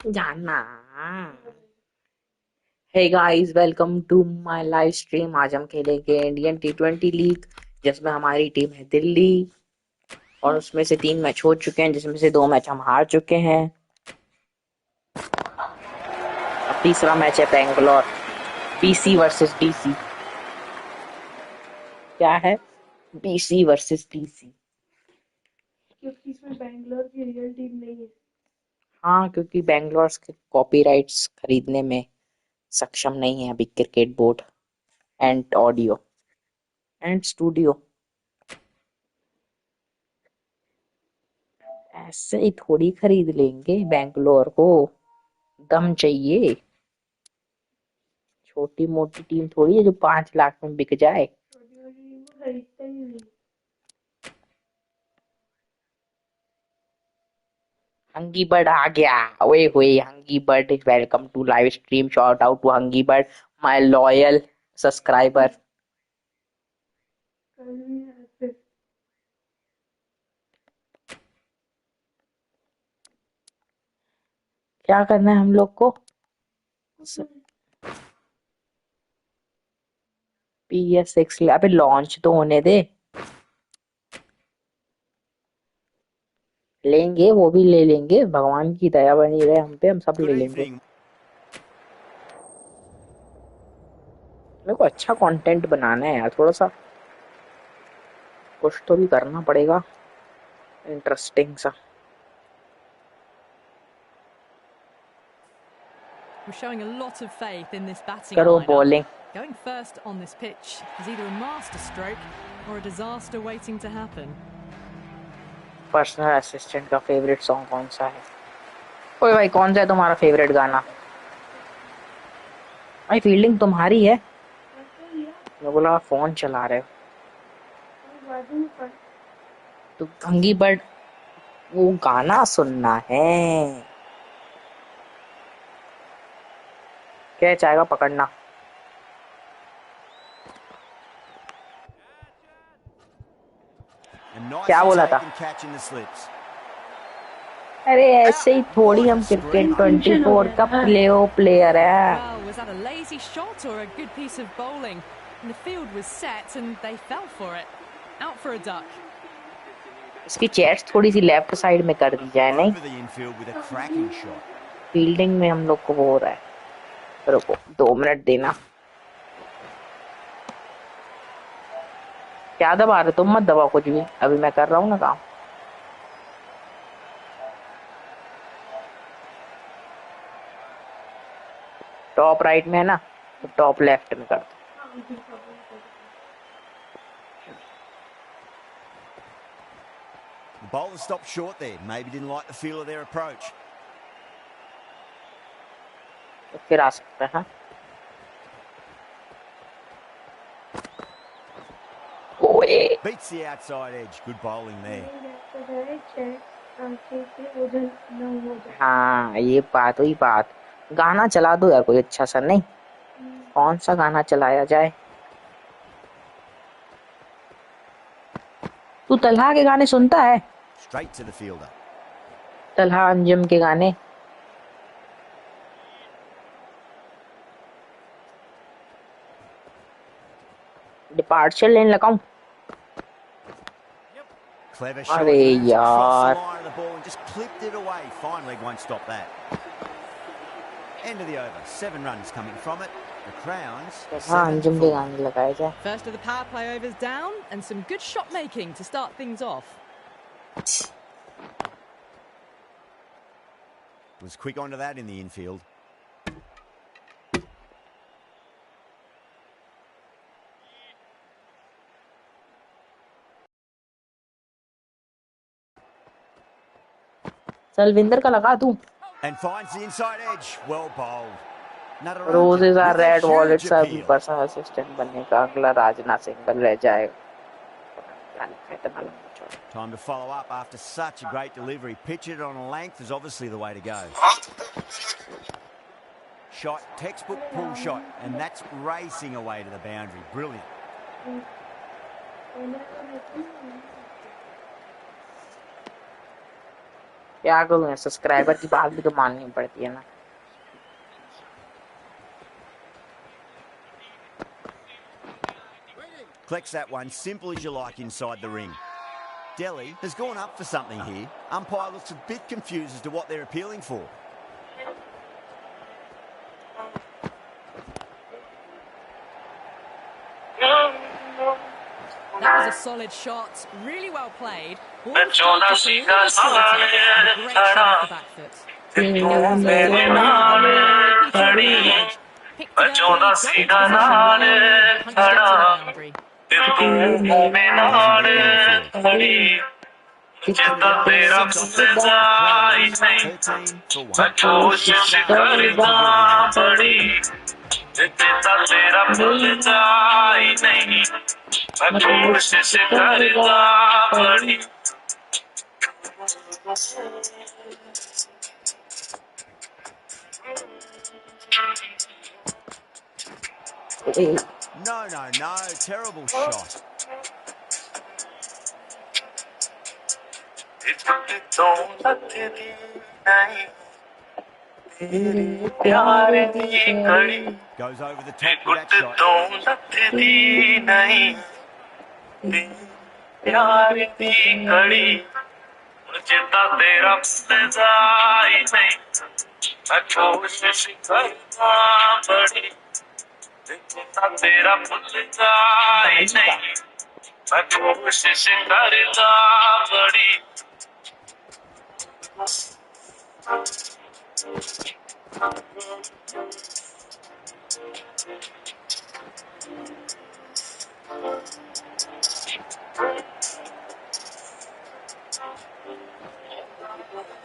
जाना। Hey guys, welcome to my live stream. आज हम खेलेंगे इंडियन T20 लीग, जिसमें हमारी टीम है दिल्ली और उसमें से 3 मैच हो चुके हैं, जिसमें से 2 मैच हम हार चुके हैं। अब तीसरा मैच है बेंगलोर BC वर्सेस DC। क्या है? BC versus DC। क्योंकि इसमें बैंगलोर की रियल टीम नहीं है। हाँ, क्योंकि बेंगलोर के कॉपीराइट्स खरीदने में सक्षम नहीं है अभी cricket board and audio and studio. ऐसे ही थोड़ी खरीद लेंगे बेंगलोर को, दम चाहिए। छोटी मोटी टीम थोड़ी है जो 5 लाख में बिक जाए। छोटी मोटी टीम को खरीदता ही नहीं। हंगी बर्ड आ गया। ओए होए, hungry bird is welcome to live stream. Shout out to hungry bird, my loyal subscriber. कल भी फिर क्या करना है हम लोग को? PS6 अबे लॉन्च तो होने दे। लेंगे, वो भी ले लेंगे। भगवान की दया बनी रहे हम पे, हम सब ले लेंगे। मेरे को अच्छा कंटेंट बनाना है यार, थोड़ा सा कुछ तो भी करना पड़ेगा इंटरेस्टिंग सा। We're showing a lot of faith in this batting करो lineup. Bowling. Going first on this pitch is either a masterstroke or a disaster waiting to happen. Personal assistant का फेवरेट सॉन्ग कौन सा है? ओए भाई, कौन सा है तुम्हारा फेवरेट गाना? भाई फील्डिंग तुम्हारी है। मैं बोला फोन चला रहे हो तो कंगी बर्ड, वो गाना सुनना है। क्या चाहेगा पकड़ना? क्या बोला था? अरे ऐसे ही थोड़ी, हम क्रिकेट 24 का प्लेयर है। Well, was that a lazy shot or a good piece of bowling? And the field was set and they fell for it. Out for a duck. इसकी चेस्ट थोड़ी सी लेफ्ट साइड में कर दी जाए, नहीं? Fielding में हम लोग को वो हो रहा है। रुको 2 मिनट देना। क्या दबा रहे तुम? मत दबाओ कुछ भी, अभी मैं कर रहा हूँ ना काम। टॉप राइट में है ना, तो टॉप लेफ्ट में कर दो। The bowler stopped short there. Maybe didn't like the feel of their approach. तो फिर आ सकता है। ओए Beats the outside edge. Good bowling there. हाँ, ये बात हुई बात। गाना चला दो यार कोई अच्छा सा। नहीं, कौन सा गाना चलाया जाए? तू तलहा के गाने सुनता है? Straight to the fielder. Talha Anjum के गाने। डिपार्चर लेने लगाऊं? Clever shot. अरे Across the यार, line of the ball and just clipped it away. Fine leg won't stop that. End of the over. 7 runs coming from it. The Crowns. Talha Anjum के गाने लगाए जाए। First of the power play overs down and some good shot making to start things off. Was quick onto that in the infield. Salwinder का लगा दूं? And finds the inside edge. Well bowled. Roses are with a red wallets huge are appeal. Personal assistant बनने का अगला राजनाथ सिंह रह जाएगा। Time to follow up after such a great delivery. Pitch it on a length is obviously the way to go. Shot, textbook pull shot, and that's racing away to the boundary. Brilliant. क्या करूँ यार, subscriber की बात भी तो माननी पड़ती है ना। Collects that one simple as you like inside the ring. Delhi has gone up for something here. Umpire looks a bit confused as to what they're appealing for. That was a solid shot, really well played. Ball just a little shorter, and a great shot off the back foot. Picked together, got the position well, punched it to the boundary. No, terrible shot. Goes over the top with that shot.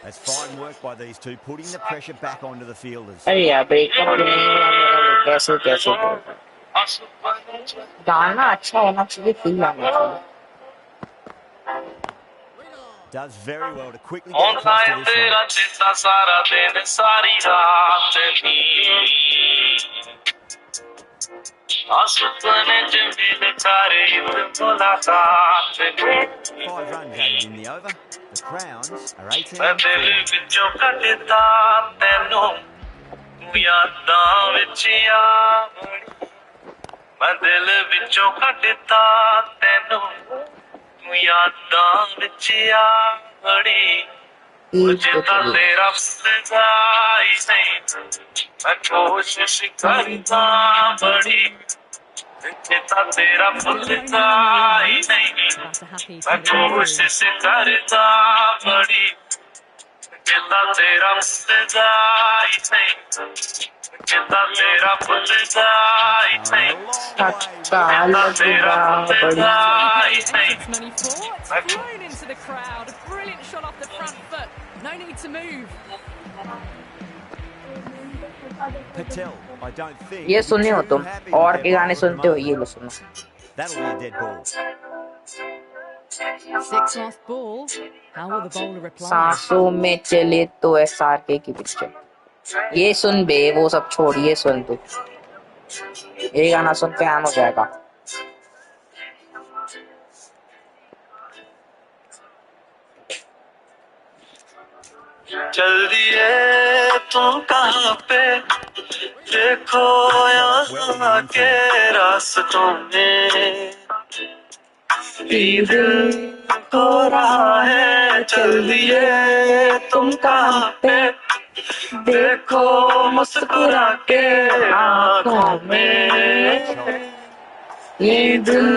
That's fine work by these two, putting the pressure back onto the fielders. अरे यार breakup भी नहीं हुआ मेरा, कैसे कैसे बोल रहा है। गाना अच्छा होना चाहिए, फील आना चाहिए। Does very well to quickly get across to this one. 5 runs added in the over. The Crowns are 18. It's flown into the crowd. A brilliant shot off the front foot. No need to move. Patel, I don't think. ये सुने हो तुम और के गाने सुनते हो, ये लो सुनो। That'll be a dead ball. 6 off ball. How will the bowler reply? सांसों में चले तो SRK की पिक्चर। ये सुन बे, वो सब छोड़, ये सुन तू। ये गाना सुन के ऑन हो जाएगा। चल दिए तुम कहाँ पे, देखो यहाँ के रास्तों में दिल खो रहा है। चल दिए तुम कहाँ पे, देखो मुस्कुरा के आँखों में ये दिल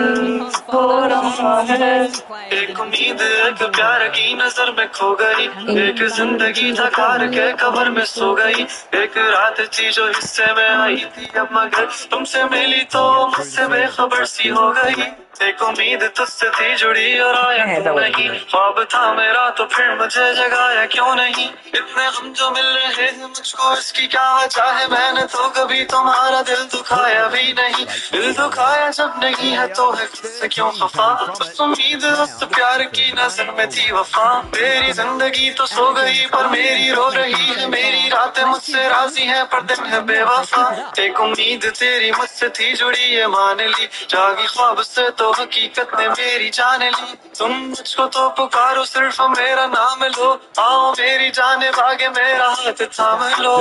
खो रहा है। एक उम्मीद एक प्यार की नजर में खो गई, एक जिंदगी थकार के कब्र में सो गई। एक रात थी जो हिस्से में आई थी, अब मगर तुमसे मिली तो मुझसे बेखबर सी हो गई। एक उम्मीद तुझसे थी जुड़ी और आया तू नहीं, ख्वाब था मेरा तो फिर मुझे जगाया क्यों नहीं। इतने गम जो मिल रहे हैं मुझको, इसकी क्या वजह है, मैंने तो कभी तुम्हारा दिल दुखाया भी नहीं। दिल दुखाया जब नहीं है तो है क्यों खफा, बस उम्मीद उस प्यार की नजर में थी वफा। तेरी जिंदगी तो सो गई पर मेरी रो रही है, मेरी रातें मुझसे राजी हैं पर दिन है बेवफा। एक उम्मीद तेरी मुझसे थी जुड़ी ये मान ली, जागी ख्वाब से तो हकीकत ने मेरी जान ली। तुम मुझको तो पुकारो सिर्फ मेरा नाम लो, आओ मेरी जाने भागे मेरा हाथ थाम लो।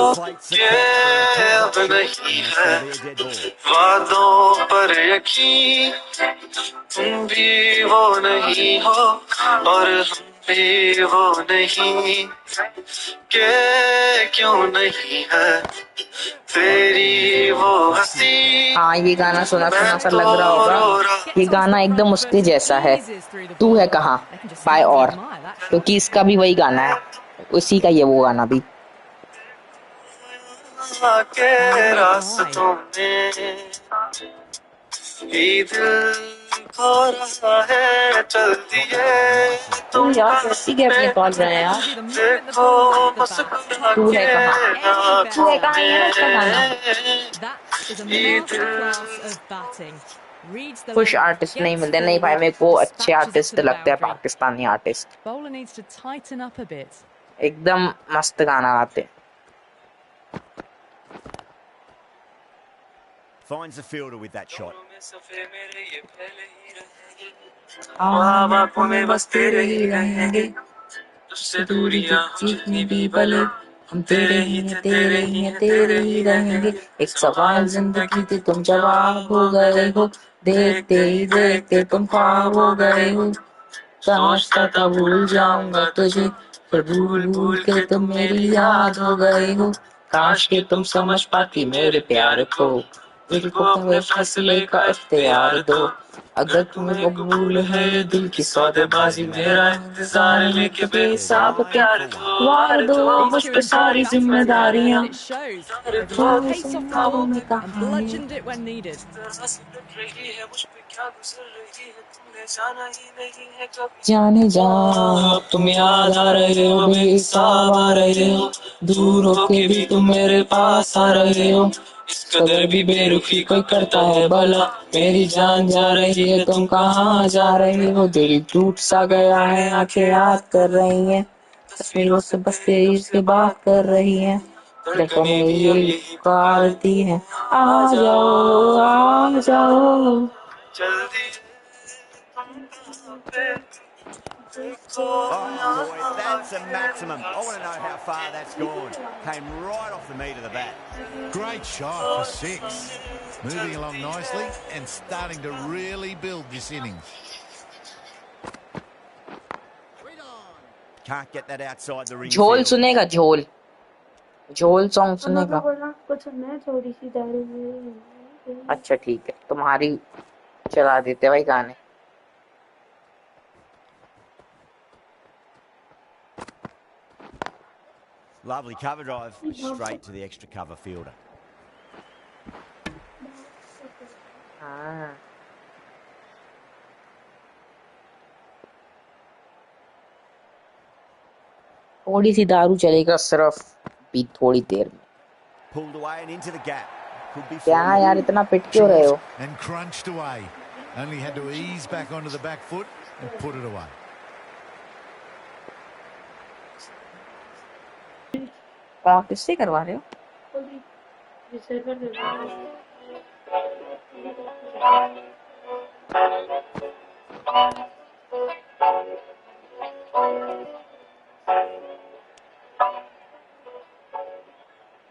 ये अब नहीं है वादों पर यकीन, तुम भी वो नहीं हो और हम भी वो नहीं, के क्यों नहीं है तेरी वो हंसी। हाँ, ये गाना सुना सुना सा लग रहा होगा। ये गाना एकदम उसके जैसा है, तू है कहाँ बाय और, क्योंकि इसका भी वही गाना है, उसी का ये वो गाना भी। के रास्तों में ईद खो रहा है, चल दिए तुम यार कैसी गैप निकाल रहे हैं यार। देखो मुस्कुरा तू है के कहाँ, तू है कहाँ, ये ना उसका गाना। कुछ आर्टिस्ट नहीं मिलते, नहीं भाई मेरे को अच्छे आर्टिस्ट लगते हैं पाकिस्तानी आर्टिस्ट, एकदम मस्त गाना गाते। Finds the fielder with that shot. आँखों में बस तेरे ही रहेंगे, तुझसे दूरियां जितनी भी भले, हम तेरे ही हैं तेरे ही हैं तेरे ही रहेंगे। एक सवाल जिंदगी थी तुम जवाब हो गए हो, देखते ही देखते तुम ख्वाब हो गए हो। समझता था भूल जाऊंगा तुझे, फिर भूल भूल के तुम मेरी याद हो गए हो। काश के तुम समझ पाती मेरे प्यार को, दिल को अपने फैसले का इख्तियार दो। अगर तुम्हें कबूल है ये दिल की सौदेबाजी, मेरा इंतजार लेके बेहिसाब प्यार वार दो मुझ पे सारी जिम्मेदारियां। जाने जा तुम याद आ रहे हो, बेहिसाब आ रहे हो, दूर होके भी तुम मेरे पास आ रहे हो। इस कदर भी बेरुखी कोई करता है भला, मेरी जान जा रही है तुम कहाँ जा रहे हो। दिल टूट सा गया है, आंखें याद कर रही हैं, तस्वीरों से बस तेरी से बात कर रही हैं। धड़कनें भी यही पुकारती हैं, आ जाओ आ जाओ। जल्दी Oh boy, that's a maximum. I want to know how far that's gone. Came right off the meat of the bat. Great shot for 6. Moving along nicely and starting to really build this innings. Can't get that outside the ring. झोल सुनेगा, झोल झोल song सुनेगा। कुछ मैं थोड़ी सी दारू में। अच्छा ठीक है, तुम्हारी चला देते भाई गाने। Lovely cover drive, straight to the extra cover fielder. हाँ थोड़ी सी दारू चलेगा सिर्फ भी थोड़ी देर में। Pulled away and into the gap. Could be क्या यार इतना पिट क्यों रहे हो? And crunched away. Only had to ease back onto the back foot and put it away. कौन किससे करवा रहे हो?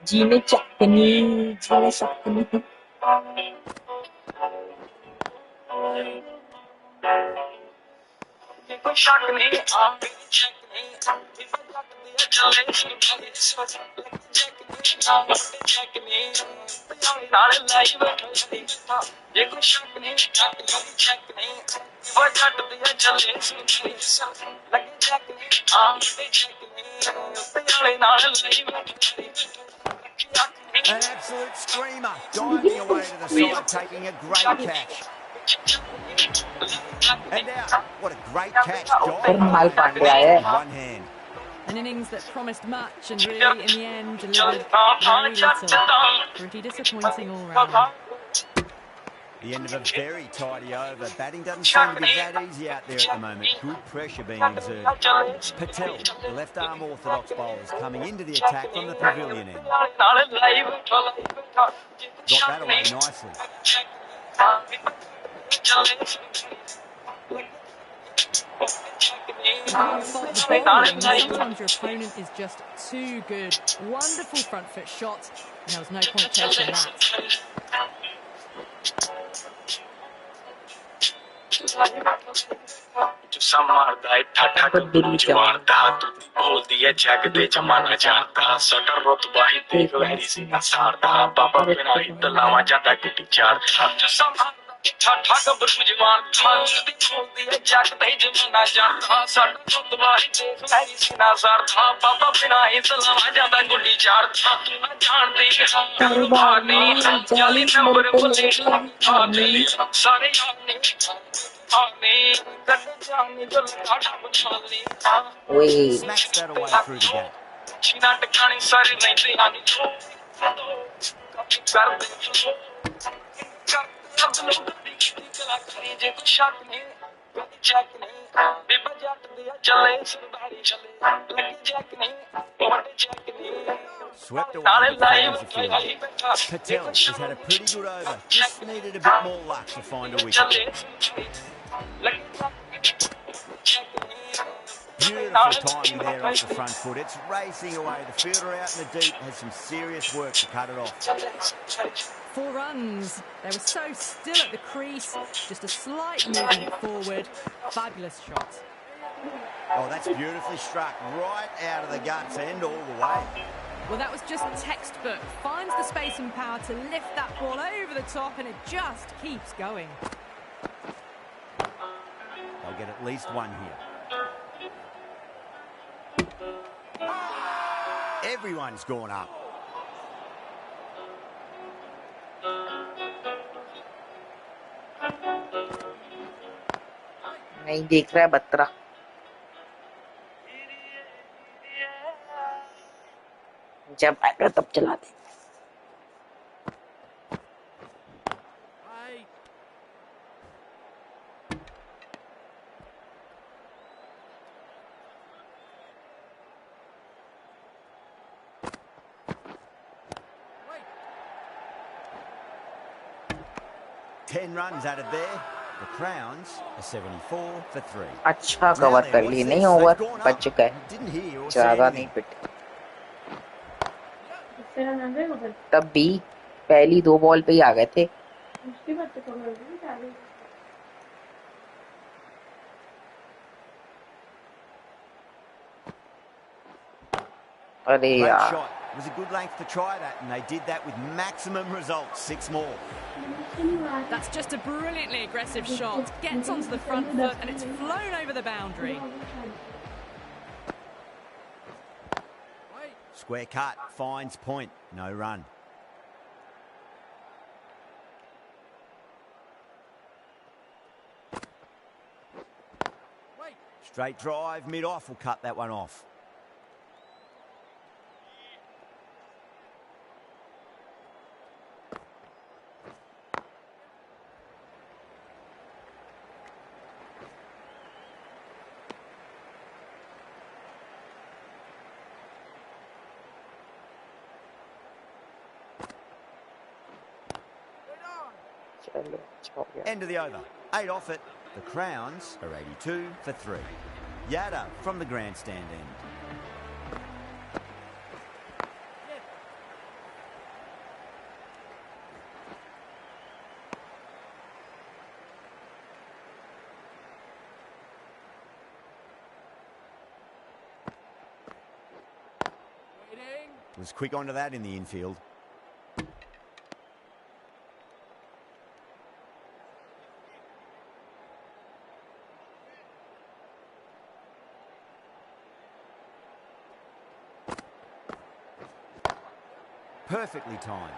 जीने चकनी जीने चकनी। शक नहीं An absolute screamer, diving away to the side, taking a great catch. And out, what a great catch, diving away with one hand. An innings that promised much and really, in the end, delivered very little. Pretty disappointing all round. The end of a very tidy over. Batting doesn't seem to be that easy out there at the moment. Good pressure being exerted. Patel, the left-arm orthodox bowler, is coming into the attack from the pavilion end. Got that away nicely. The bowling, sometimes your opponent is just too good. Wonderful front foot shot, and there was no point chasing that. Smacks that away through the gap. Swept away but finds the field. Patel has had a pretty good over. Just needed a bit more luck to find a wicket. Beautiful timing there off the front foot. It's racing away. The fielder out in the deep has some serious work to cut it off. 4 runs. They were so still at the crease. Just a slight movement forward. Fabulous shot. Oh, that's beautifully struck. Right out of the guts end all the way. Well, that was just textbook. Finds the space and power to lift that ball over the top, and it just keeps going. They'll get at least one here. Everyone's gone up. नहीं देख रहा है बत्रा. जब आएगा तब चला दे. Ten runs added there. The Crowns are 74 for 3. अच्छा cover कर ली. नहीं ओवर बच चुका है. ज्यादा नहीं पिटे. तब भी पहली 2 बॉल पे ही आ गए थे. अरे यार. It was a good length to try that, and they did that with maximum results. 6 more. That's just a brilliantly aggressive shot. Gets onto the front foot, and it's flown over the boundary. Square cut, finds point, no run. Straight drive, mid-off will cut that one off. End of the over. 8 off it. The Crowns are 82 for 3. Yada from the grandstand end. Was quick onto that in the infield. Perfectly timed.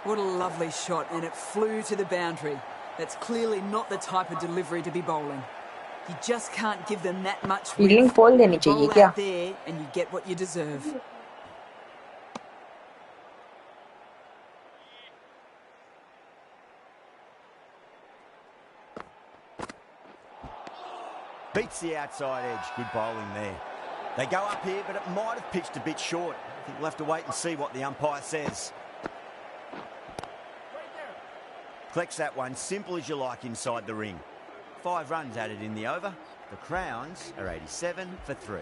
What a lovely shot, and it flew to the boundary. That's clearly not the type of delivery to be bowling. You just can't give them that much width. खोल देनी चाहिए Bowl क्या? out there and you get what you deserve. Beats the outside edge. Good bowling there. They go up here, but it might have pitched a bit short. I think we'll have to wait and see what the umpire says. Collects that one, simple as you like inside the ring. 5 runs added in the over. The Crowns are 87 for 3.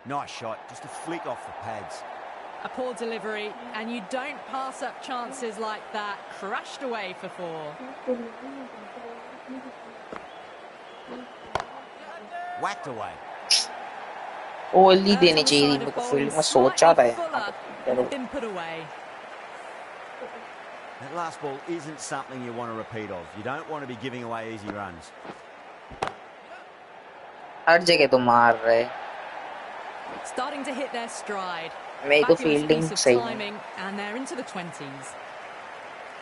Nice shot, just a flick off the pads. A poor delivery, and you don't pass up chances like that. Crashed away for 4. Whacked away. ओली देनी चाहिए थी मेरे को field में सोचा था यार Been put away. That last ball isn't something you want to repeat of. You don't want to be giving away easy runs. हर जगह तो मार रहे Starting to hit their stride. मेरी तो Fabulous फील्डिंग piece of सही है timing, and they're into the 20s.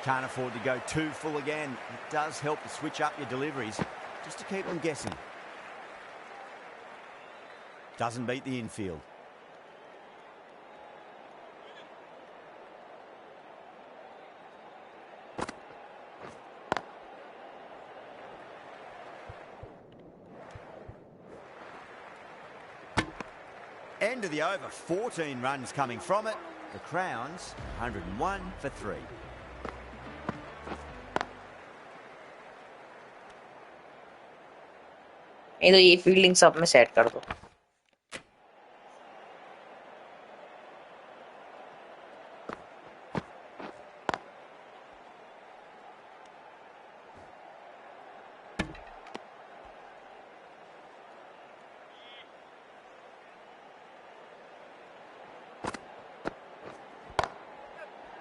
Can't afford to go too full again. It does help to switch up your deliveries just to keep them guessing. Doesn't beat the infield. End of the over, 14 runs coming from it. The Crowns, 101 for 3. नहीं तो ये fielding सब में set कर दो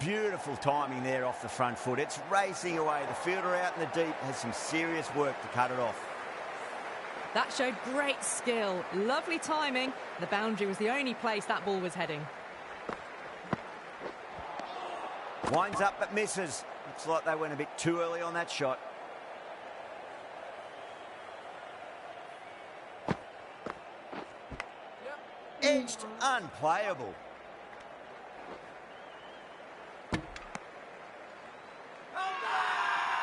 Beautiful timing there off the front foot. It's racing away. The fielder out in the deep has some serious work to cut it off. That showed great skill. Lovely timing. The boundary was the only place that ball was heading. Winds up but misses. Looks like they went a bit too early on that shot. Edged, unplayable.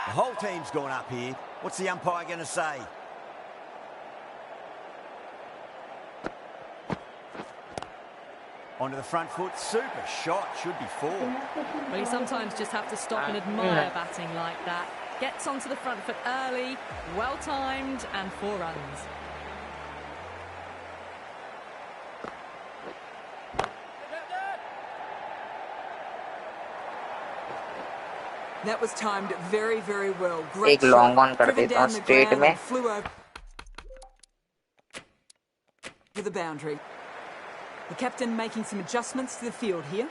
The whole team's gone up here. What's the umpire going to say? Onto the front foot. Super shot. Should be 4. Well, you sometimes just have to stop and admire batting like that. Gets onto the front foot early, well timed, and 4 runs. That was timed very, very well. Great एक long on shot. कर Driven देता हूँ down the straight ground में and flew over the boundary. The captain making some adjustments to the field here.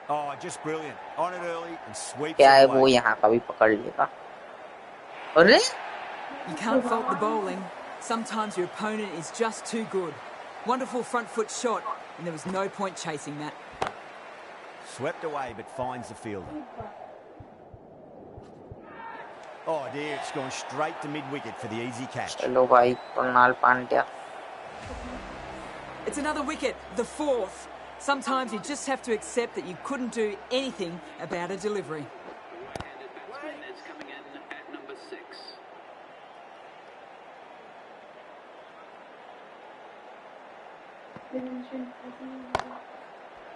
Oh, just brilliant. On it early and sweeps क्या है it वो away. यहाँ का भी पकड़ लेगा अरे You can't fault the bowling. Sometimes your opponent is just too good. Wonderful front foot shot, and there was no point chasing that. Swept away but finds the fielder. Oh dear, it's gone straight to mid-wicket for the easy catch. चलो भाई Krunal Pandya It's another wicket, the 4th. Sometimes you just have to accept that you couldn't do anything about a delivery. Right-handed batsman is coming in at number 6.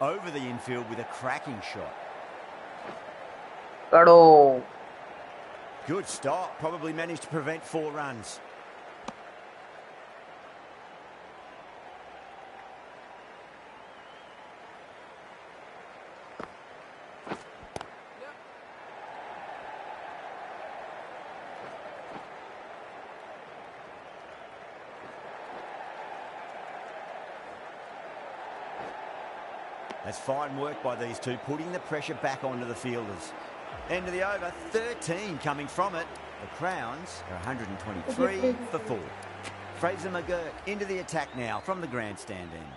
Over the infield with a cracking shot. करो Good stop. Probably managed to prevent 4 runs. That's fine work by these two, putting the pressure back onto the fielders. End of the over, 13 coming from it. The Crowns are 123 for 4. Fraser McGurk into the attack now from the grandstand end.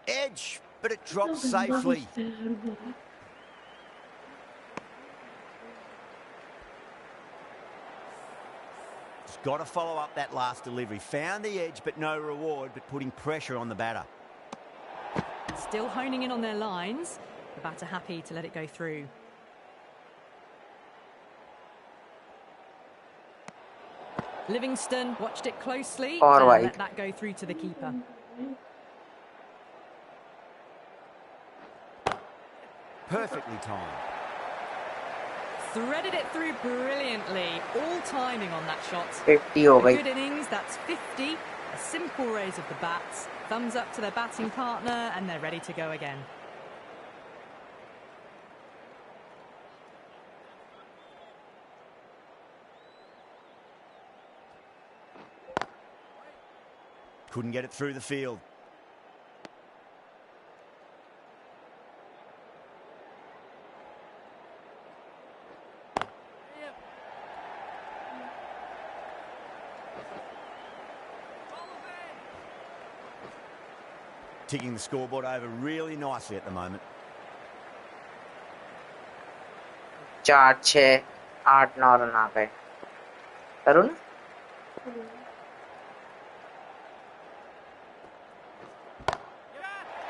Edge, but it drops safely. Just got to follow up that last delivery. Found the edge, but no reward, but putting pressure on the batter. Still honing in on their lines. The batter happy to let it go through. Livingston watched it closely Or and wide. let that go through to the keeper. Perfectly timed. Threaded it through brilliantly. All timing on that shot. 50 हो A गई. good innings, that's 50. A simple raise of the bats. Thumbs up to their batting partner and they're ready to go again. Couldn't get it through the field. Ticking the scoreboard over really nicely at the moment. 4 6 8 9 run आ गए. तरुण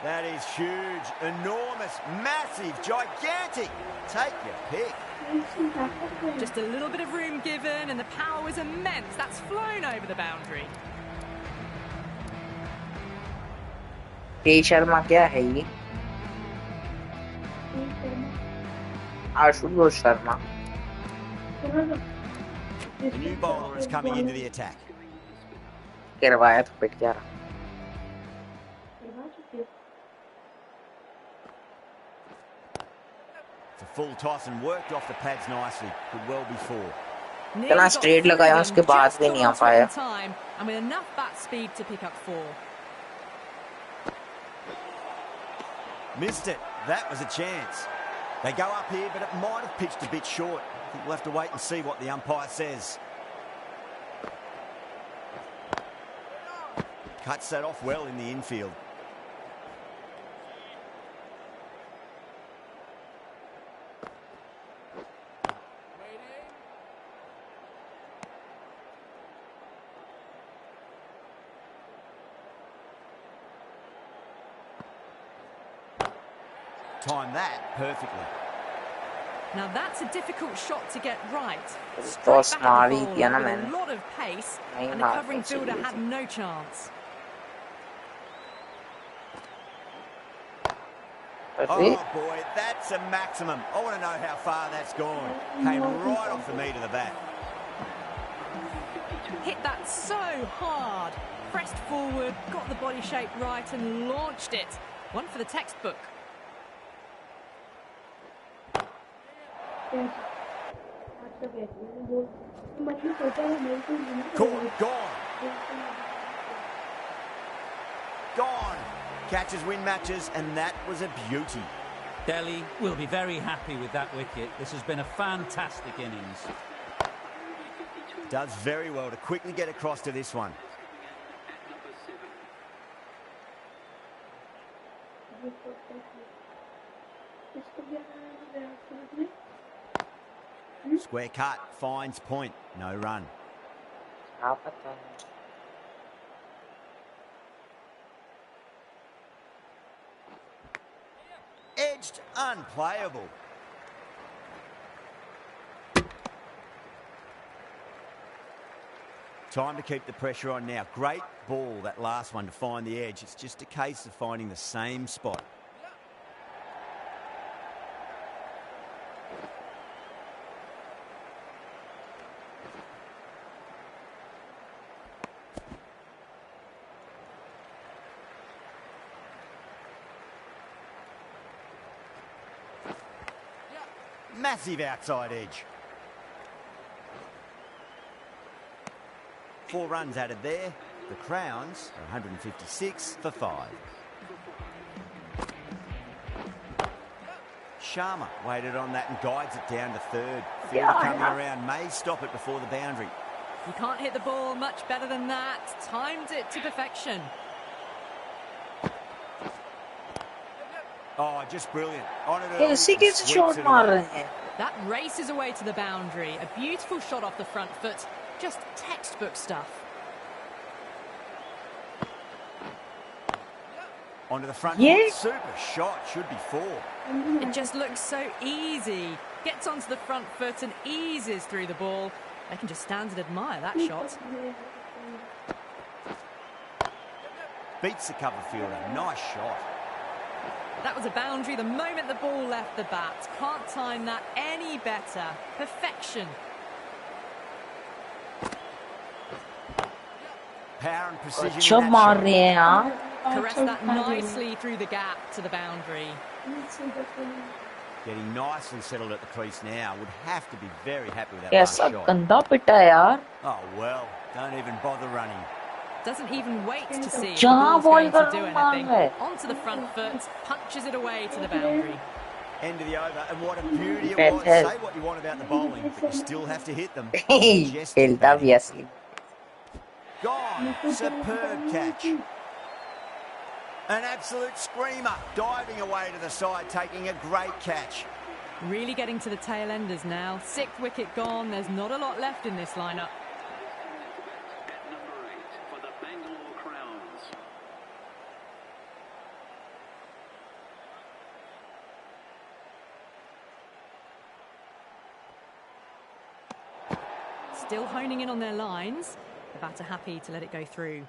That is huge, enormous, massive, gigantic. Take your pick. Just a little bit of room given and the power was immense. That's flown over the boundary. के शर्मा क्या है ये? Ashutosh Sharma. The new bowler is coming into the attack. करवाया तो पिट जा रहा. It's a full toss and worked off the pads nicely. Could well be 4. Nearly इतना got straight through लगाया them, उसके बाद just भी got नहीं आ onto it पाया. in time and with enough bat speed to pick up 4. Missed it. That was a chance. They go up here, but it might have pitched a bit short. I think we'll have to wait and see what the umpire says. Cuts that off well in the infield. Timed that perfectly. Now that's a difficult shot to get right. तो Straight back मार at the he bowler दिया ना with मैंने. a lot of pace नहीं and the मारना covering fielder चाहिए had थी. no chance. अरे Oh boy, that's a maximum. I want to know how far that's gone. Came right off the meat of the bat. Hit that so hard. Pressed forward, got the body shape right and launched it. One for the textbook. Caught, gone. Gone. Catches win matches, and that was a beauty. Delhi will be very happy with that wicket. This has been a fantastic innings. Does very well to quickly get across to this one. Square cut, finds point, no run. क्या पता है. Edged, unplayable. Time to keep the pressure on now. Great ball, that last one, to find the edge. It's just a case of finding the same spot. Massive outside edge. 4 runs added there. The Crowns are 156 for 5. Sharma waited on that and guides it down to third. Fielder coming around may stop it before the boundary. You can't hit the ball much better than that. Timed it to perfection. Oh, just brilliant. On it early, कैसे and कैसे sweeps shot it मार away. रहे हैं? That races away to the boundary. A beautiful shot off the front foot. Just textbook stuff. Onto the front Yeah. foot. Super shot. Should be 4. It just looks so easy. Gets onto the front foot and eases through the ball. They can just stand and admire that shot. Beats the cover fielder. Nice shot. That was a boundary the moment the ball left the bat. Can't time that any better. Perfection. Power and precision in अच्छा that मार shot. रहे हैं यार. Caressed that nicely through the gap to the boundary. Getting nicely settled at the crease now. Would have to be very happy with that last कैसा shot. गंदा पिटा है यार. Oh, well. Don't even bother running. Doesn't even wait to see if the जहाँ ball's ball going to कर do रहा मार anything. है. Onto the front foot, punches it away to the boundary. End of the over. And what a beauty it Bad was. head. Say what you want about the bowling, but you still have to hit them. Majestic खेलता batting. भी असली. Gone. Superb catch. An absolute screamer. Diving away to the side, taking a great catch. Really getting to the tail enders now. 6th wicket gone. There's not a lot left in this lineup. Still honing in on their lines. The batter happy to let it go through.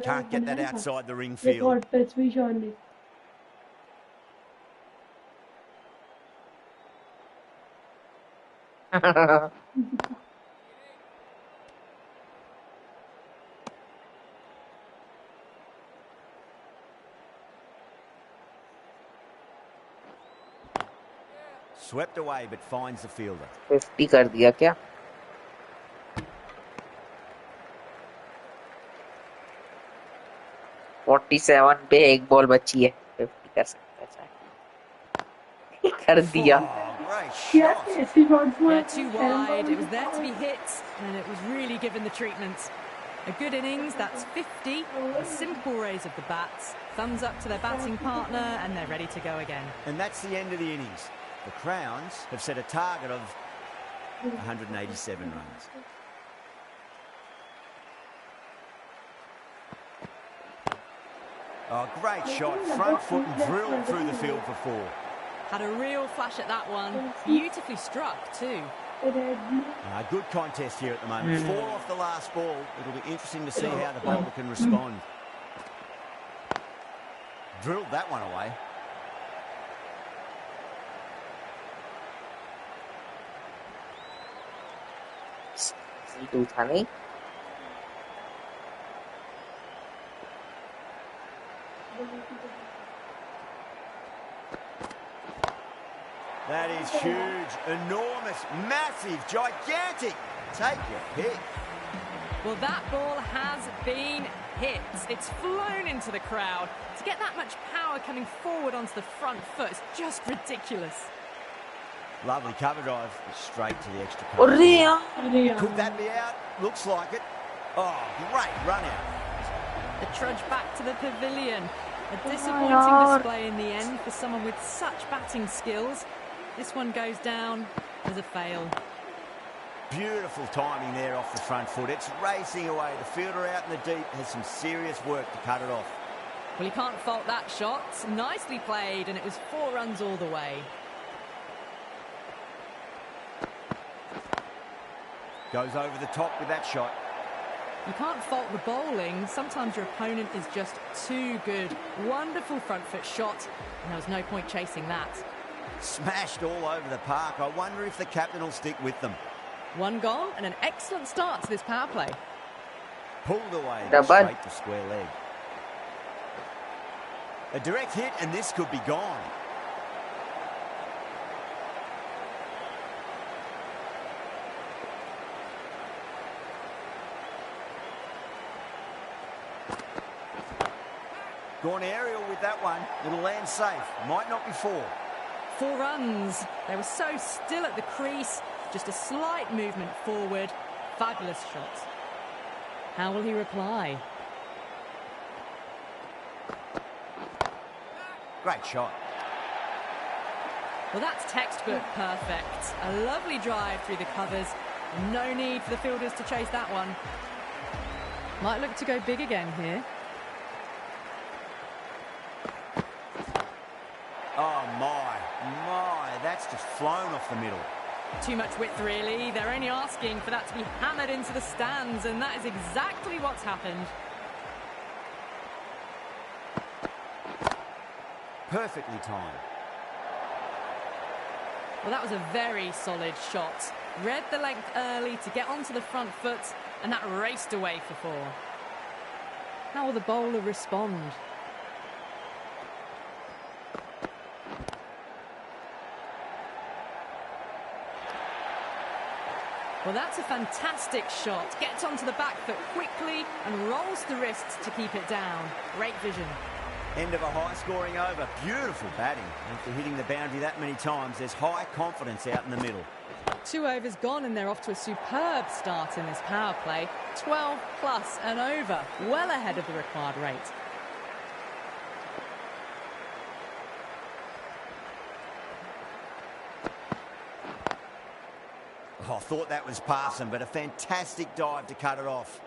Can't get that outside the ring field. Swept away, but finds the fielder. 50 कर दिया क्या? $47 पे एक ball बची है. 50 कर सकता है. कर दिया. Oh, great shot. Yeah, too wide. It was there to be hit, and it was really given the treatment. A good innings, that's 50. A simple raise of the bats. Thumbs up to their batting partner, and they're ready to go again. And that's the end of the innings. The Crowns have set a target of 187 runs. Oh, great shot. Front foot and drilled through the field for 4. Had a real flash at that one. Beautifully struck, too. Good contest here at the moment. 4 off the last ball. It'll be interesting to see how the bowler can respond. Drilled that one away. C2 था नहीं. That is huge, enormous, massive, gigantic. Take your pick. Well, that ball has been hit. It's flown into the crowd. To get that much power coming forward onto the front foot is just ridiculous. Lovely cover drive, straight to the extra अरे cover. यार. Could that be out? Looks like it. Oh, great run out. The trudge back to the pavilion. A disappointing display in the end for someone with such batting skills. This one goes down as a fail. Beautiful timing there off the front foot. It's racing away. The fielder out in the deep has some serious work to cut it off. Well, you can't fault that shot. Nicely played, and it was 4 runs all the way. Goes over the top with that shot. You can't fault the bowling. Sometimes your opponent is just too good. Wonderful front foot shot, and there was no point chasing that. Smashed all over the park. I wonder if the captain will stick with them. 1 gone, and an excellent start to this power play. Pulled away Double. straight to square leg. A direct hit, and this could be gone. Gone aerial with that one. It'll land safe. Might not be 4. 4 runs. They were so still at the crease. Just a slight movement forward. Fabulous shot. How will he reply? Great shot. Well, that's textbook perfect. A lovely drive through the covers. No need for the fielders to chase that one. Might look to go big again here. Oh, my. That's just flown off the middle. Too much width, really. They're only asking for that to be hammered into the stands, and that is exactly what's happened. Perfectly timed. Well, that was a very solid shot. Read the length early to get onto the front foot, and that raced away for 4. How will the bowler respond? Well, that's a fantastic shot. Gets onto the back foot quickly and rolls the wrists to keep it down. Great vision. End of a high-scoring over. Beautiful batting. After hitting the boundary that many times, there's high confidence out in the middle. 2 overs gone and they're off to a superb start in this power play. 12 plus and over, well ahead of the required rate. Oh, I thought that was passing, but a fantastic dive to cut it off.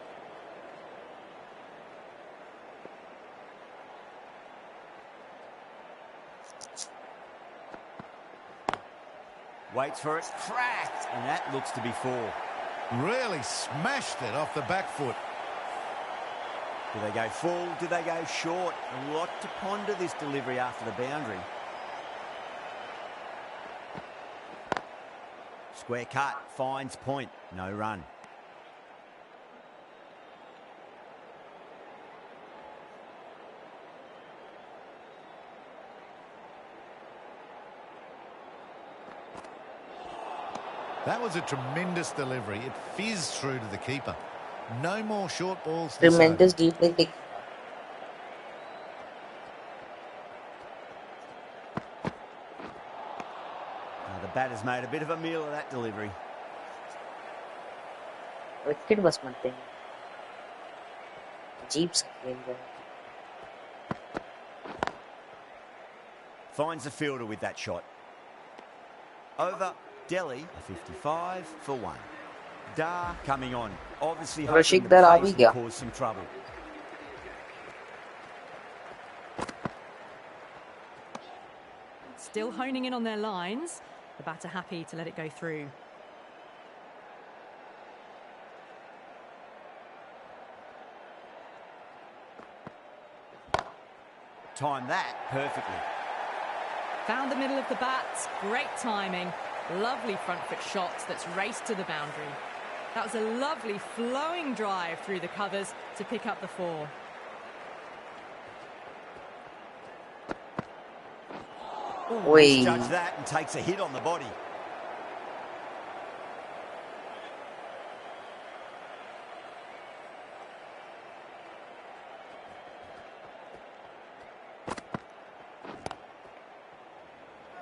Waits for it, cracked, and that looks to be 4. Really smashed it off the back foot. Do they go full? Do they go short? A lot to ponder this delivery after the boundary. Square cut, finds point, no run. That was a tremendous delivery. It fizzed through to the keeper. No more short balls. Tremendous deep kick. The batter's made a bit of a meal of that delivery. Wicket बस मत देंगे अजीब सा खेल रहे हैं Finds the fielder with that shot. Over Delhi, a 55 for 1. Dar coming on. Obviously hoping Rashik the Dar aa pace bhi will gaya. cause some trouble. Still honing in on their lines. The batter happy to let it go through. Time that perfectly. Found the middle of the bat. Great timing. Lovely front foot shot that's raced to the boundary. That was a lovely flowing drive through the covers to pick up the 4. Misjudged that and takes a hit on the body.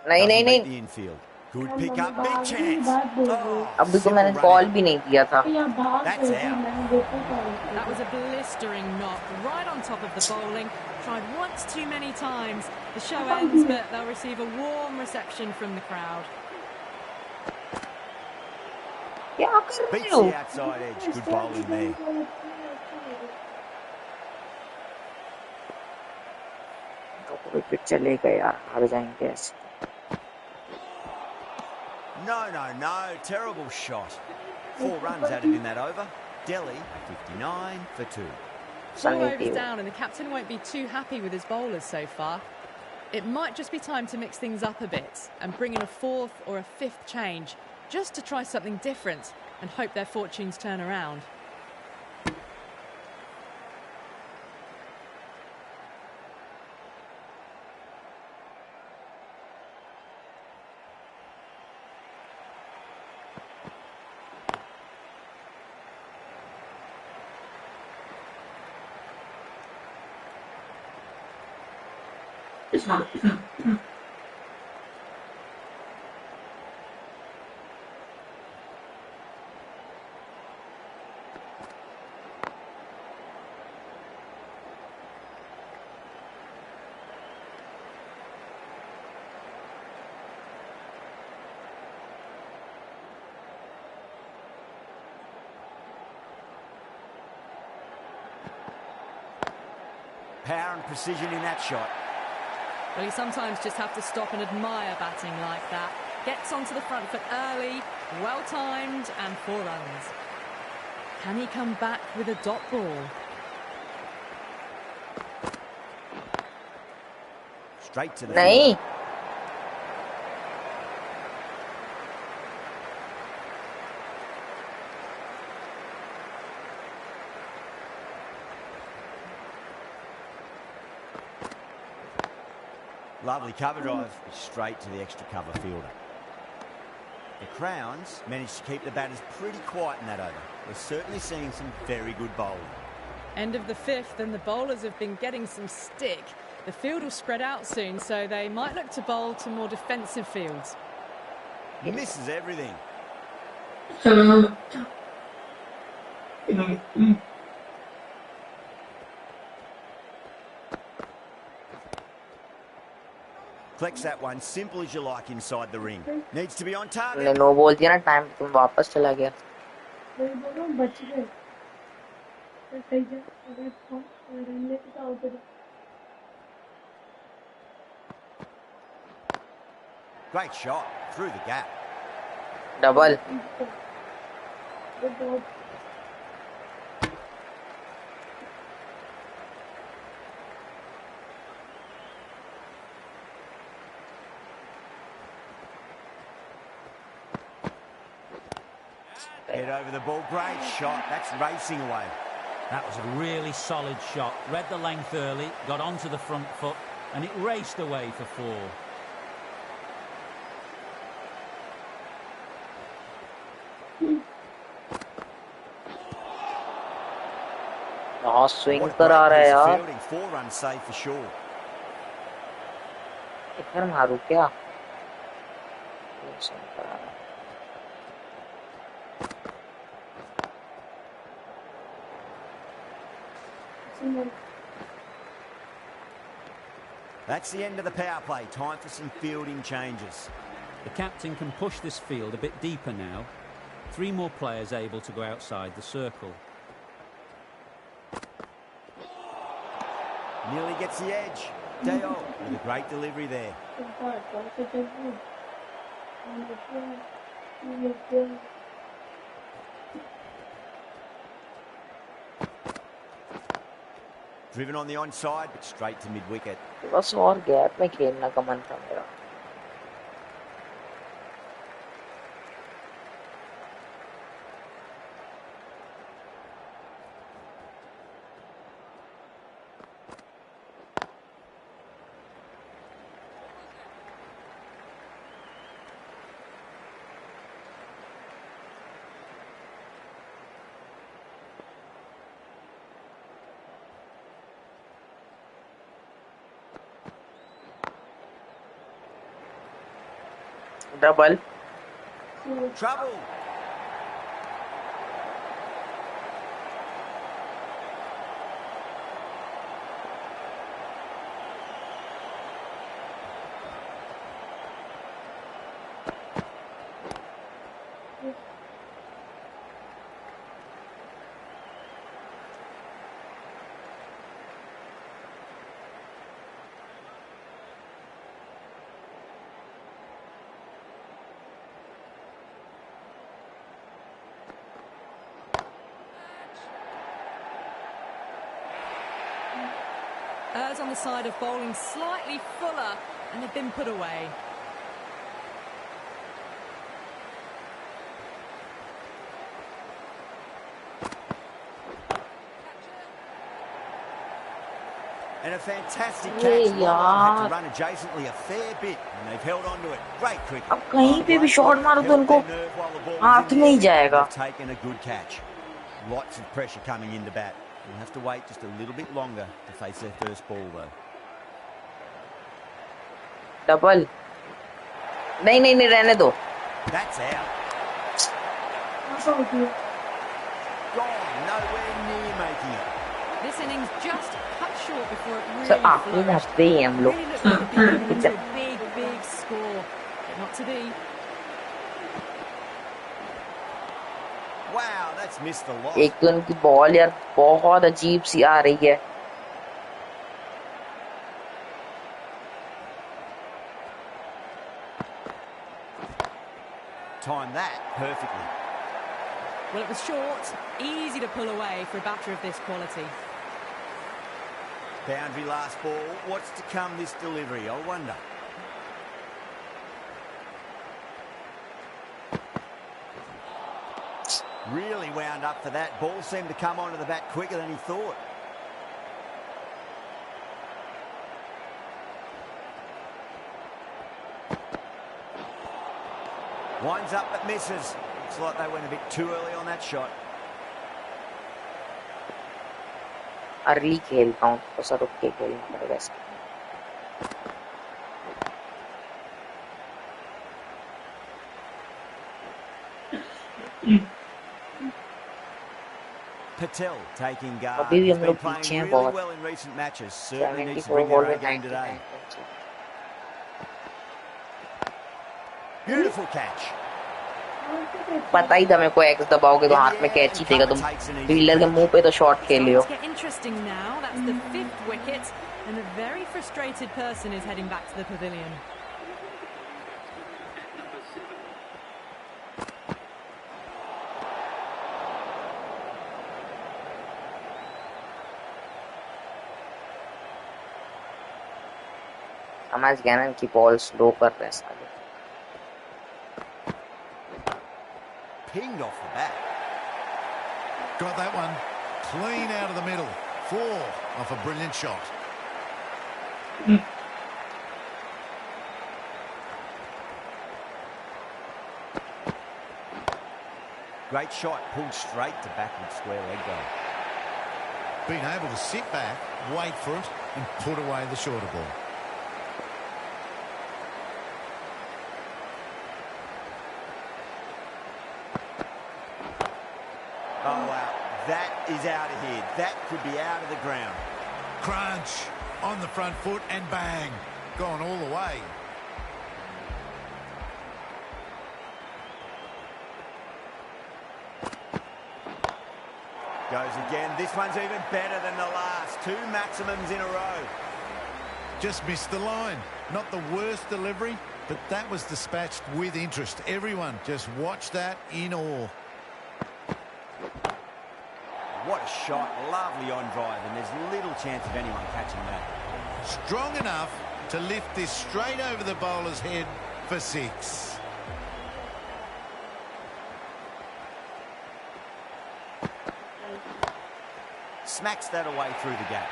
नहीं नहीं Doesn't beat नहीं the infield. Good pick up, big chance. Oh, अभी तो मैंने simple call running. भी नहीं किया था That's out. That was a blistering knock right on top of the bowling. Tried once too many times. The show ends, but they'll receive a warm reception from the crowd. क्या कर रहे Beats हो the outside edge. Good bowling there. Wicket चलेगा यार हार जाएंगे ऐसे No. Terrible shot. 4 runs added in that over. Delhi, 59 for 2. 4 overs down and the captain won't be too happy with his bowlers so far. It might just be time to mix things up a bit and bring in a 4th or a 5th change just to try something different and hope their fortunes turn around. power and precision in that shot. Well, you sometimes just have to stop and admire batting like that. Gets onto the front foot early, well timed, and 4 runs. Can he come back with a dot ball? Straight to the नहीं field. Lovely cover drive, straight to the extra cover fielder. The Crowns managed to keep the batters pretty quiet in that over. We're certainly seeing some very good bowling. End of the 5th, and the bowlers have been getting some stick. The field will spread out soon, so they might look to bowl to more defensive fields. Misses everything. Collects that one, simple as you like inside the ring. Needs to be on तुमने target. No बोल दिया ना time तुम वापस चला गया वही बोल रहा हूँ बच गए तो सही है अगर हम रन लेते तो आउट हो जाते Great shot, through the gap. Double Head over the ball, great shot. That's racing away. That was a really solid shot. Read the length early, got onto the front foot, and it raced away for 4. बहुत swing What a पर आ great रहा है piece of यार fielding. 4 runs saved for sure. इधर मारू क्या swing पर आ रहा है That's the end of the power play. Time for some fielding changes. The captain can push this field a bit deeper now. 3 more players able to go outside the circle. Nearly gets the edge. Dale with a great delivery there. Driven on the onside, but straight to mid-wicket. बस और gap में खेलना का मन था मेरा double Trouble. Errs on the side of bowling slightly fuller, and they've been put away. And a fantastic catch. Hey, Lolo had yaar. to run adjacently a fair bit, and they've held on to it. Great cricket. अब कहीं पे भी shot मारो तो उनको हाथ में ही जाएगा They've taken a good catch. Lots of pressure coming into bat. We'll have to wait just a little bit longer to face their first ball, though. Double नहीं नहीं नहीं रहने दो That's out. Gone, nowhere near making it. This innings just cut short before it really sir आखिरी में flourished. हंसते ही हैं हम लोग Really looked like it could be into a big, big score. But not to be. Wow, that's missed the lot. एक तो उनकी ball यार बहुत अजीब सी आ रही है timed that perfectly. Well, it was short, easy to pull away for a batter of this quality. Boundary last ball. What's to come this delivery, I wonder. Really wound up for that. Ball seemed to come onto the bat quicker than he thought. Winds up but misses. Looks like they went a bit too early on that shot. Early खेलता हूँ तो sir रुक के खेलना पड़ेगा इसका. Patel taking guard. अभी भी He's हम been लोग playing पीछे हैं really बहुत. well in recent matches. Certainly needs to 74 bring ball their A में game today. 99. Beautiful catch. पता ही था मेरे को एक्स दबाओगे तो हाथ में कैच ही देगा. तुम फील्डर के मुंह पे तो शॉट खेल Starting Leo. to get interesting now. That's the 5th wicket, and a very frustrated person is heading back to the pavilion. समझ गया ना कि बॉल स्लो कर रहे हैं साले. Pinged off the bat. Got that one clean out of the middle. 4 off a brilliant shot. Great shot, pulled straight to backward square leg goal. Being able to sit back, wait for it, and put away the shorter ball. Oh, wow. That is out of here. That could be out of the ground. Crunch on the front foot and bang. Gone all the way. Goes again. This one's even better than the last. 2 maximums in a row. Just missed the line. Not the worst delivery, but that was dispatched with interest. Everyone just watch that in awe. What a shot. Lovely on drive, and there's little chance of anyone catching that. Strong enough to lift this straight over the bowler's head for 6. Smacks that away through the gap.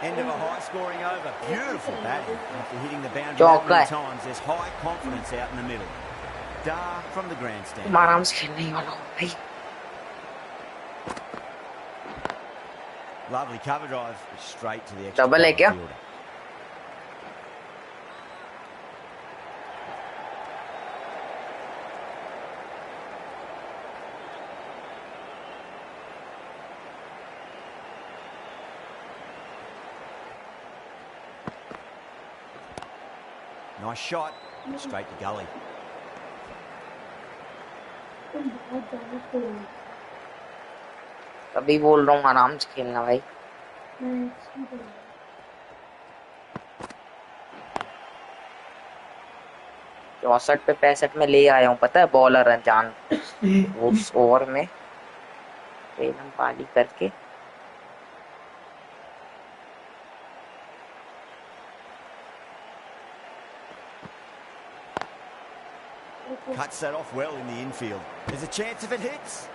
End of a high-scoring over. Beautiful batting. After hitting the boundary that many times, there's high confidence out in the middle. Dar from the grandstand. तुम आराम से खेलने ही वाला हो भाई. Lovely cover drive, straight to the extra Double है क्या? fielder. Nice shot, straight to gully. तभी बोल रहा हूँ आराम से खेलना भाई. 64 पे 65 में ले आया हूँ पता है बॉलर अनजान उस ओवर में बेलम पाली करके. Cuts that off well in the infield. There's a chance if it hits.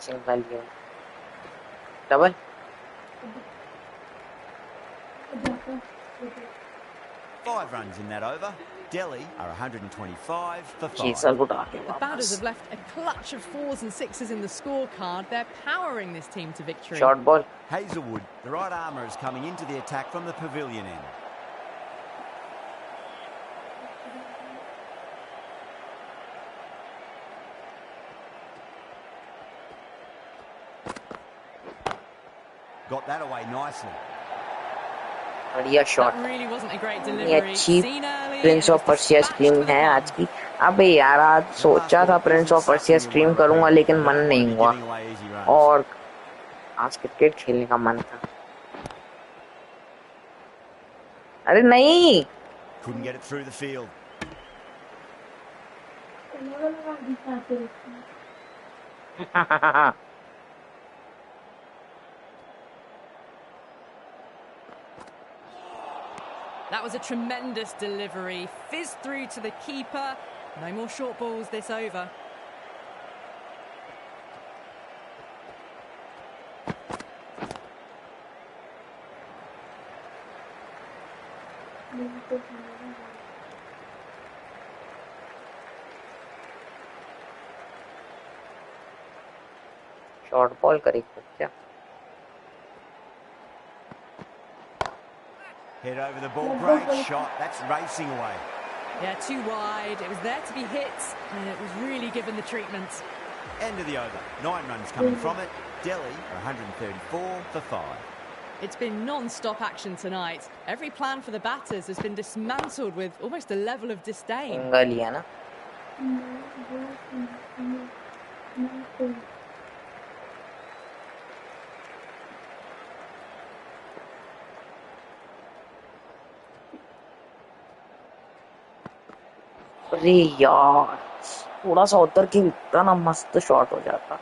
Single ये double. Five runs in that over. Delhi are 125 for 5. The batters have left a clutch of 4s and 6s in the scorecard. They're powering this team to victory. Short ball. Hazelwood, the right armour, is coming into the attack from the pavilion end. got that away nicely. बढ़िया shot. ये अच्छी Prince of Persia stream है आज की। अबे यार आज सोचा था प्रिंस ऑफ पर्सिया स्ट्रीम करूंगा लेकिन मन नहीं हुआ और आज क्रिकेट खेलने का मन था। अरे नहीं Couldn't get it through the field. That was a tremendous delivery. Fizzed through to the keeper. No more short balls this over. Short ball करेगी क्या? Head over the ball, great shot. That's racing away. Yeah, too wide. It was there to be hit, and it was really given the treatment. End of the over. 9 runs coming from it. Delhi are 134 for 5. It's been non-stop action tonight. Every plan for the batters has been dismantled with almost a level of disdain. लिया ना? अरे यार थोड़ा सा उतर के विकता ना मस्त शॉट हो जाता।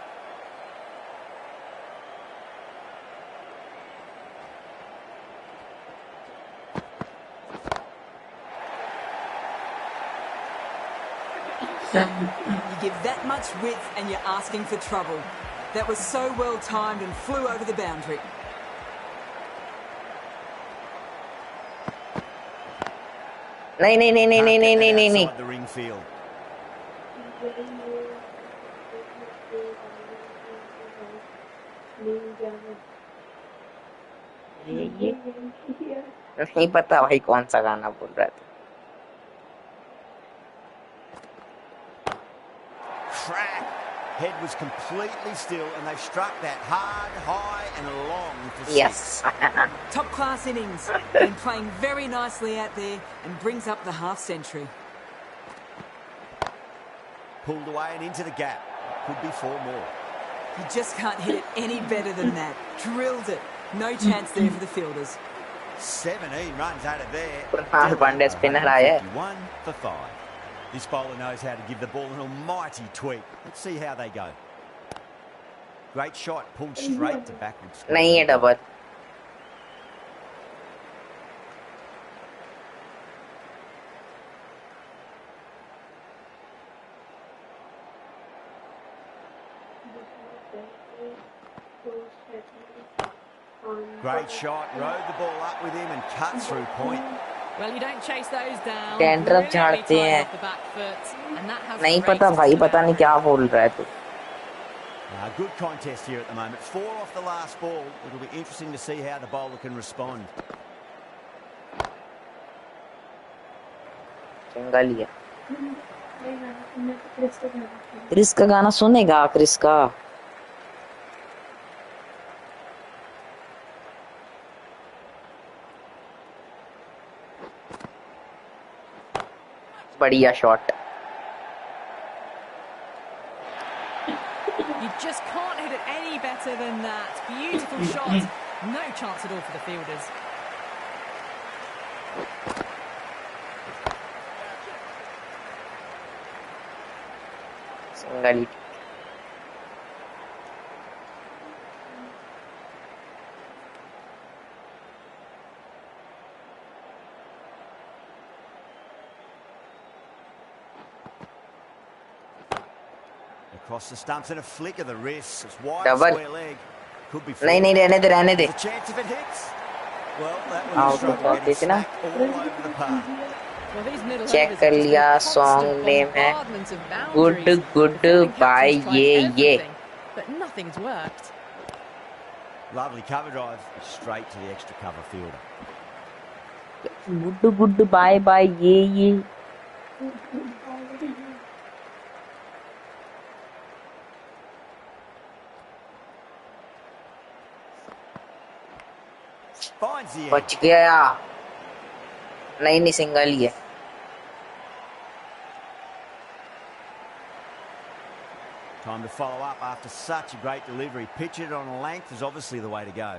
You give that much width and you're asking for trouble. That was so well timed and flew over the boundary. नहीं नहीं नहीं नहीं नहीं नहीं नहीं नहीं The ring field. ये नहीं पता भाई कौन सा गाना बोल रहा था। Crack. Head was completely still and they struck that hard, high and long for six. Yes. Top class innings and playing very nicely out there and brings up the half century. Pulled away and into the gap. Could be 4 more. You just can't hit it any better than that. Drilled it. No chance there for the fielders. 17 runs out of there. Kunal Pandya spinner आया है। 1 for 5. This bowler knows how to give the ball an almighty tweak. Let's see how they go. Great shot, pulled straight to backwards. नहीं है double. Great shot, rode the ball up with him and cut through point. Well, you don't chase those down. Dandruff झाड़ते हैं। नहीं पता भाई पता नहीं क्या बोल रहा है तू। Good contest here at the moment. 4 off the last ball. It'll be interesting to see how the bowler can respond. चंगा लिया। क्रिस का गाना सुनेगा क्रिस का? बढ़िया shot. You just can't hit it any better than that. Beautiful shot. No chance at all for the fielders. Single. Across the stumps and a flick of the wrist. It's wide Double. square leg. Could be नहीं नहीं रहने दे रहने दे। There's a chance if it hits. Well, that Out was a of struggle getting ना। smacked all over the park. Check कर लिया song name है good good bye ये। But nothing's worked. Lovely cover drive straight to the extra cover fielder. Good good bye bye ये। Finds the बच edge. गया। नहीं single ही है। Time to follow up after such a great delivery. Pitch it on a length is obviously the way to go.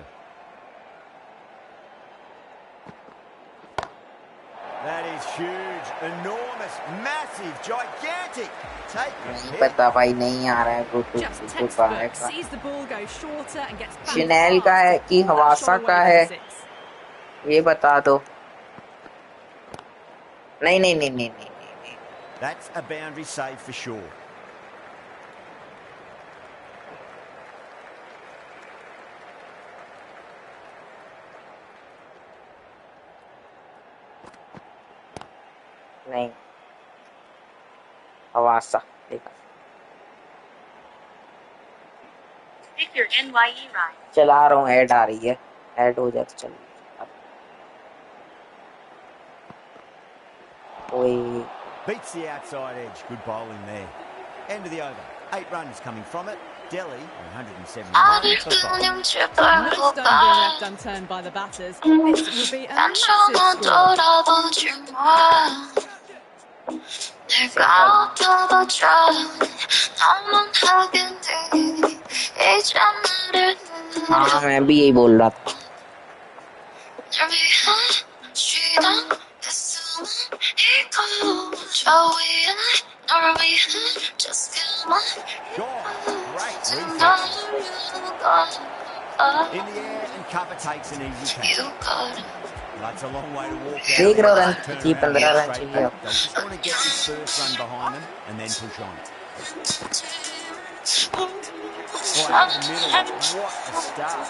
That is huge, enormous, massive, gigantic. Take a नहीं hit. पता भाई, नहीं आ रहा है Bluetooth Just तो का है textbook. का। Sees the ball go shorter and gets back Chanel का fast है to कि pull that हवासा shot का away for है, the six. ये बता दो। नहीं नहीं नहीं नहीं नहीं नहीं। That's a boundary save for sure. नहीं हवासा देखा। चला रहा हूँ, ऐड आ रही है, ऐड हो जाए तो चल। ओए Beats the outside edge. Good bowling there. End of the over. 8 runs coming from it. Delhi 171 for 5. No stone being left unturned by the batters. This will be a massive score. हाँ मैं भी यही बोल रहा था। Gone. Great reflexes. In the air and cover takes an easy catch. That's a long way to walk out. देख रहा हूँ, रन Turn चाहिए, around and 15 get run straight चाहिए back. अब। They'll just want to get this first run behind them and then push on. Right over the middle. What a start.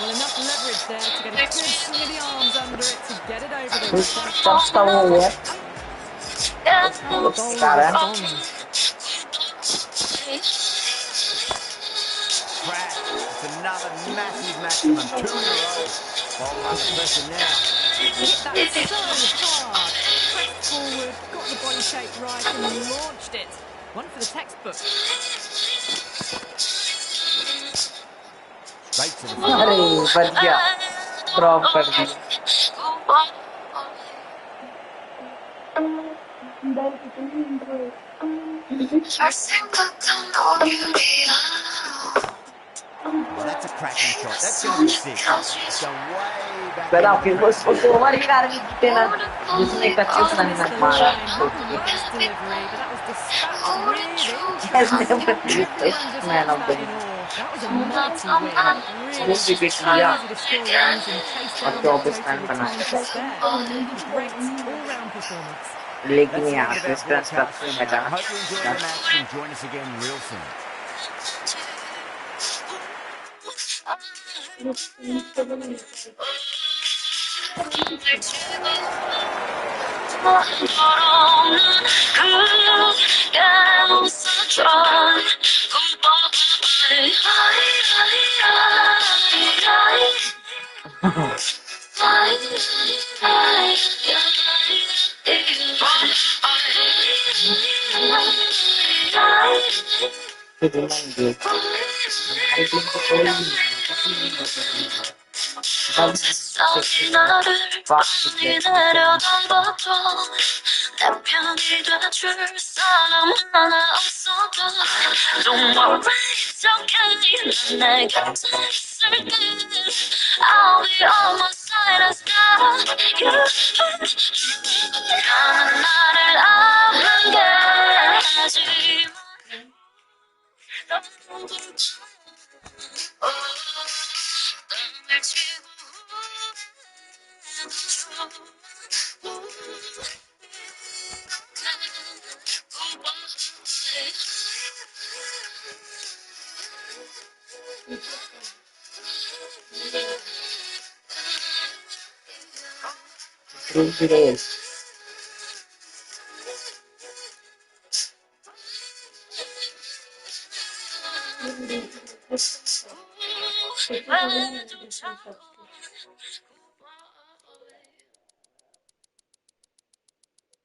Well, enough leverage there to get a good swing of the arms under it to get it over the wicket. Touch का वो हुआ How the bowler कारण responds. Crack. It's another massive maximum. 2 in a row. Bowler under pressure now. Hit that so hard. Pressed forward, got the body shape right and launched it. One for the textbook. Straight to the field. अरे बच गया, drop कर दिया। बैल कितनी intro है। Oh, that's a cracking shot. That's going to be 6. It's going way back पर into the आपके crease उस there. ओवर के कारण ही जीते ना, जिसने 31 Just रन missed the मारा। line. Not the worst delivery, but that was dispatched with interest. Everyone just man watched of the that in awe. That was a mighty win. Really wicket लिया easy to score runs and chase और down that 24 total run with बनाया। time to spare. A great all-round performance. लेकिन That's the यहाँ end of our distance तक broadcast for से now. बचा। Hope you enjoyed the match and join us again real soon.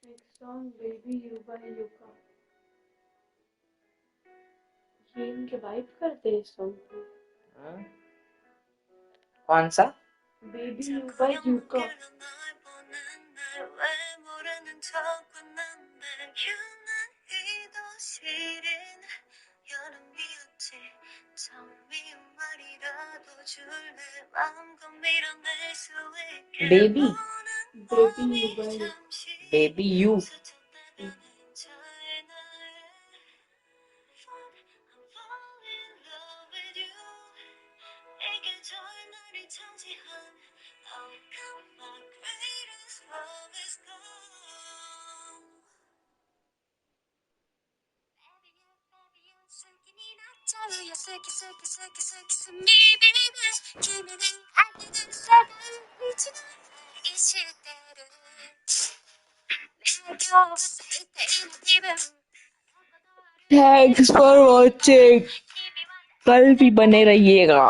Next song, Baby You by Yuka. ये इनके wife करते हैं इस सॉन्ग को। कौन सा? Baby You by Yuka. Baby. Baby You by Baby You. Thanks for watching. कल भी बने रहिएगा.